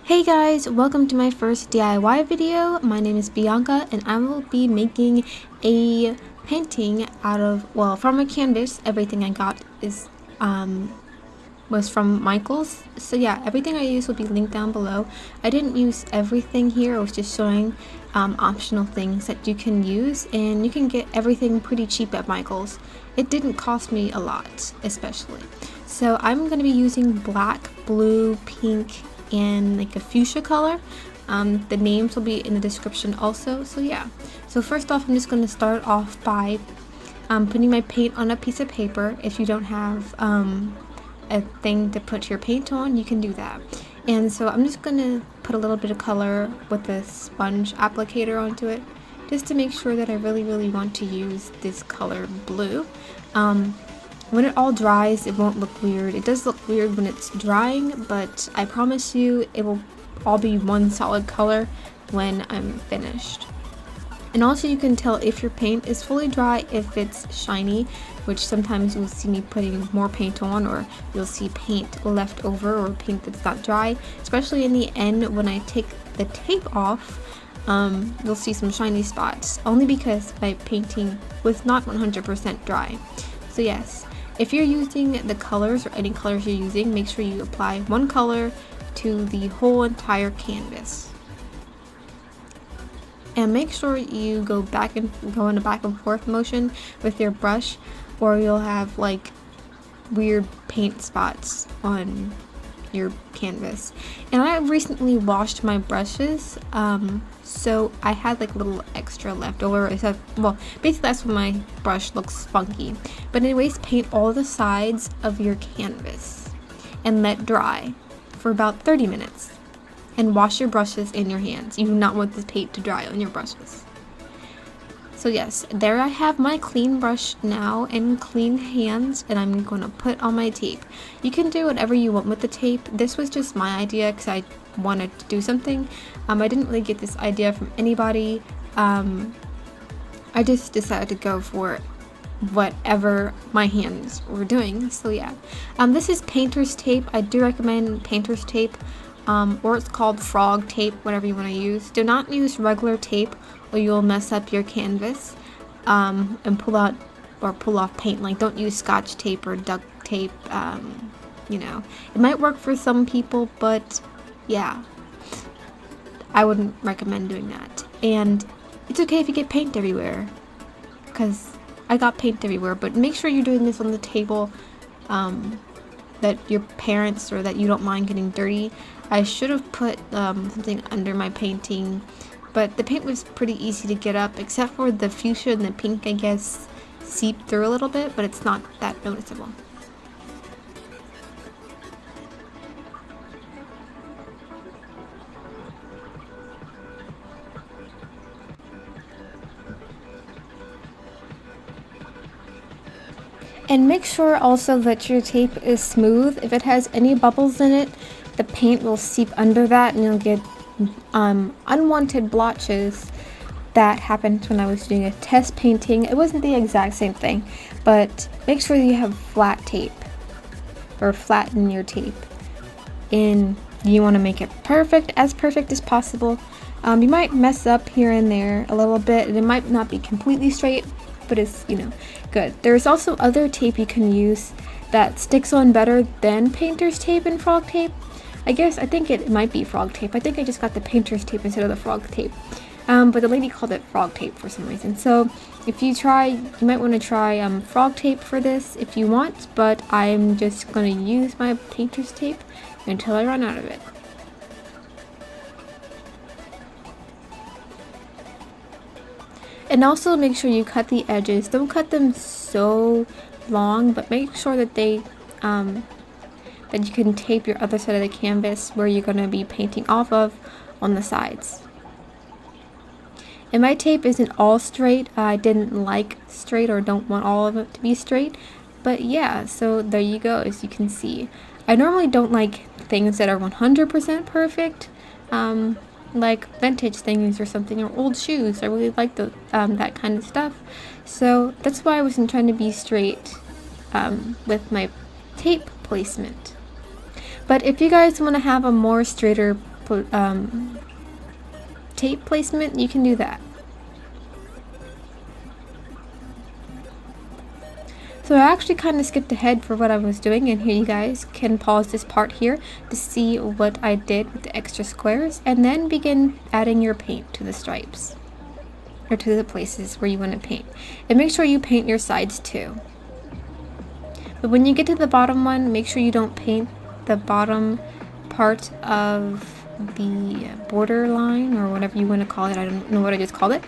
Hey guys, welcome to my first DIY video. My name is Bianca and I will be making a painting out of, well, from a canvas. Everything I got is was from Michael's. So yeah, everything I used will be linked down below. I didn't use everything here. I was just showing optional things that you can use, and you can get everything pretty cheap at Michael's. It didn't cost me a lot, especially. So I'm going to be using black, blue, pink, and like a fuchsia color. The names will be in the description also. So yeah, so first off, I'm just going to start off by putting my paint on a piece of paper. If you don't have a thing to put your paint on, you can do that. And so I'm just gonna put a little bit of color with a sponge applicator onto it, just to make sure that I really want to use this color blue. When it all dries, it won't look weird. It does look weird when it's drying, but I promise you it will all be one solid color when I'm finished. And also you can tell if your paint is fully dry if it's shiny, which sometimes you'll see me putting more paint on, or you'll see paint left over or paint that's not dry. Especially in the end when I take the tape off, you'll see some shiny spots, only because my painting was not 100% dry. So yes, if you're using the colors or any colors you're using, make sure you apply one color to the whole entire canvas. And make sure you go in a back and forth motion with your brush, or you'll have like weird paint spots on your canvas. And I recently washed my brushes, so I had like a little extra left over. Well, basically that's when my brush looks funky. But anyways, paint all the sides of your canvas and let dry for about 30 minutes. And wash your brushes in your hands. You do not want the paint to dry on your brushes. So yes, there I have my clean brush now and clean hands, and I'm going to put on my tape. You can do whatever you want with the tape. This was just my idea because I wanted to do something. I didn't really get this idea from anybody. I just decided to go for whatever my hands were doing. So yeah, this is painter's tape. I do recommend painter's tape. Or it's called frog tape, whatever you want to use. Do not use regular tape or you'll mess up your canvas and pull off paint. Like, don't use scotch tape or duct tape. You know, it might work for some people, but yeah, I wouldn't recommend doing that. And it's okay if you get paint everywhere, because I got paint everywhere, but make sure you're doing this on the table that your parents, or that you don't mind getting dirty. I should have put something under my painting, but the paint was pretty easy to get up, except for the fuchsia and the pink, I guess, seeped through a little bit, but it's not that noticeable. And make sure also that your tape is smooth. If it has any bubbles in it, the paint will seep under that and you'll get unwanted blotches. That happened when I was doing a test painting. It wasn't the exact same thing, but make sure you have flat tape, or flatten your tape. And you want to make it perfect as possible. You might mess up here and there a little bit, and it might not be completely straight, but it's, you know, good. There's also other tape you can use that sticks on better than painter's tape and frog tape. I think it might be frog tape. I think I just got the painter's tape instead of the frog tape. But the lady called it frog tape for some reason. So if you might want to try frog tape for this if you want, but I'm just going to use my painter's tape until I run out of it. And also make sure you cut the edges. Don't cut them so long, but make sure that they that you can tape your other side of the canvas where you're going to be painting off of on the sides. And my tape isn't all straight. I didn't like straight, or don't want all of it to be straight. But yeah, so there you go, as you can see. I normally don't like things that are 100% perfect. Like vintage things or something, or old shoes. I really like that kind of stuff. So that's why I wasn't trying to be straight with my tape placement. But if you guys want to have a more straighter tape placement, you can do that. So I actually kind of skipped ahead for what I was doing, and here you guys can pause this part here to see what I did with the extra squares, and then begin adding your paint to the stripes, or to the places where you want to paint. And make sure you paint your sides too. But when you get to the bottom one, make sure you don't paint the bottom part of the border line, or whatever you want to call it. I don't know what I just called it.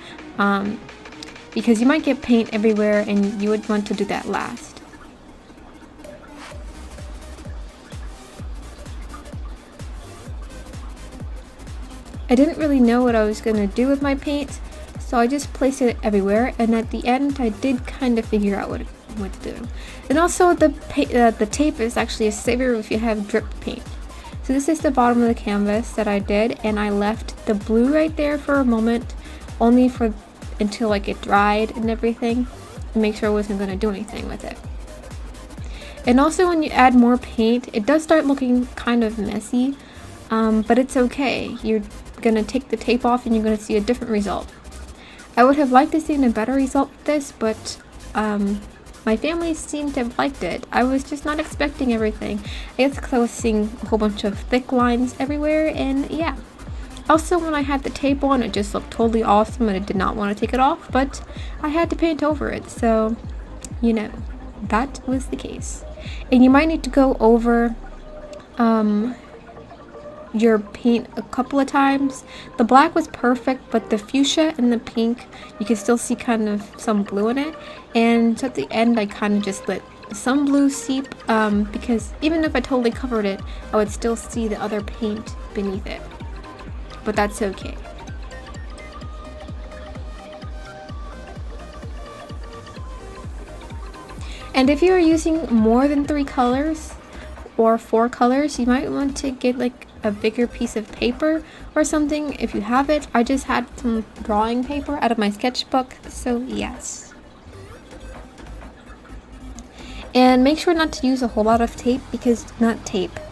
Because you might get paint everywhere, and you would want to do that last. I didn't really know what I was going to do with my paint, so I just placed it everywhere, and at the end I did kind of figure out what to do. And also the tape is actually a savior if you have drip paint. So this is the bottom of the canvas that I did, and I left the blue right there for a moment, only until like it dried and everything, to make sure I wasn't going to do anything with it. And also when you add more paint, it does start looking kind of messy, but it's okay. You're going to take the tape off and you're going to see a different result. I would have liked to see a better result with this, but my family seemed to have liked it. I was just not expecting everything. I guess because I was seeing a whole bunch of thick lines everywhere, and yeah. Also, when I had the tape on, it just looked totally awesome, and I did not want to take it off, but I had to paint over it, so, you know, that was the case. And you might need to go over your paint a couple of times. The black was perfect, but the fuchsia and the pink, you can still see kind of some blue in it, and so at the end I kind of just let some blue seep, because even if I totally covered it, I would still see the other paint beneath it. But that's okay. And if you are using more than 3 colors or 4 colors, you might want to get like a bigger piece of paper or something if you have it. I just had some drawing paper out of my sketchbook, so yes. And make sure not to use a whole lot of tape, because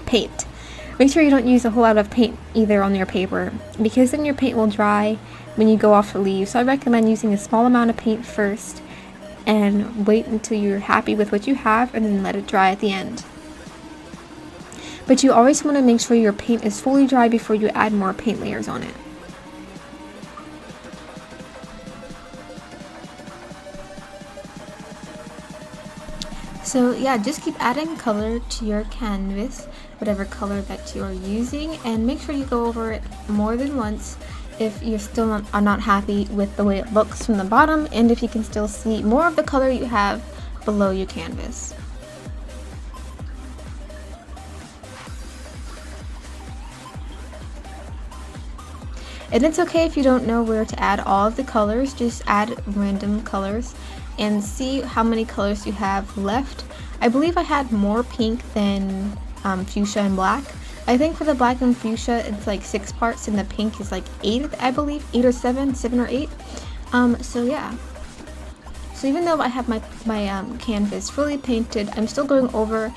paint. Make sure you don't use a whole lot of paint either on your paper, because then your paint will dry when you go off to leave. So I recommend using a small amount of paint first and wait until you're happy with what you have, and then let it dry at the end. But you always want to make sure your paint is fully dry before you add more paint layers on it. So yeah, just keep adding color to your canvas, whatever color that you are using, and make sure you go over it more than once if you're still are not happy with the way it looks from the bottom, and if you can still see more of the color you have below your canvas. And it's okay if you don't know where to add all of the colors, just add random colors and see how many colors you have left. I believe I had more pink than fuchsia and black. I think for the black and fuchsia it's like 6 parts, and the pink is like 8, I believe, 8 or 7 or 8. So yeah. So even though I have my canvas fully painted, I'm still going over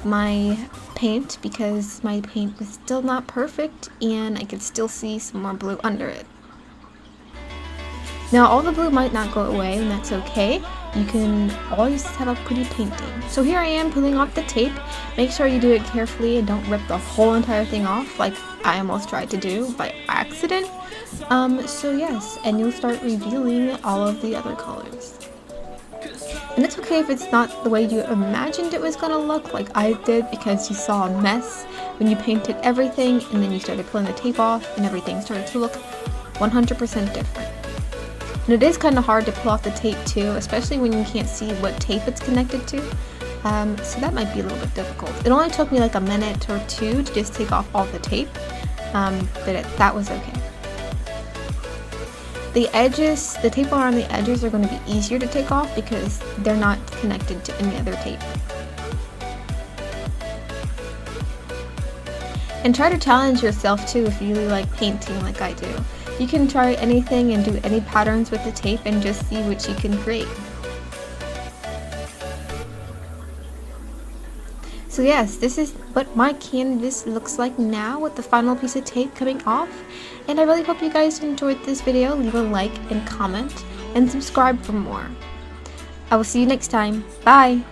my paint, because my paint was still not perfect and I could still see some more blue under it. Now all the blue might not go away, and that's okay. You can always have a pretty painting. So here I am peeling off the tape. Make sure you do it carefully and don't rip the whole entire thing off like I almost tried to do by accident. So yes, and you'll start revealing all of the other colors. And it's okay if it's not the way you imagined it was going to look, like I did, because you saw a mess when you painted everything and then you started pulling the tape off and everything started to look 100% different. And it is kind of hard to pull off the tape too, especially when you can't see what tape it's connected to. So that might be a little bit difficult. It only took me like a minute or 2 to just take off all the tape, but that was okay. The edges, the tape around the edges are going to be easier to take off because they're not connected to any other tape. And try to challenge yourself too if you really like painting like I do. You can try anything and do any patterns with the tape and just see what you can create. So yes, this is what my canvas looks like now with the final piece of tape coming off. And I really hope you guys enjoyed this video. Leave a like and comment and subscribe for more. I will see you next time. Bye!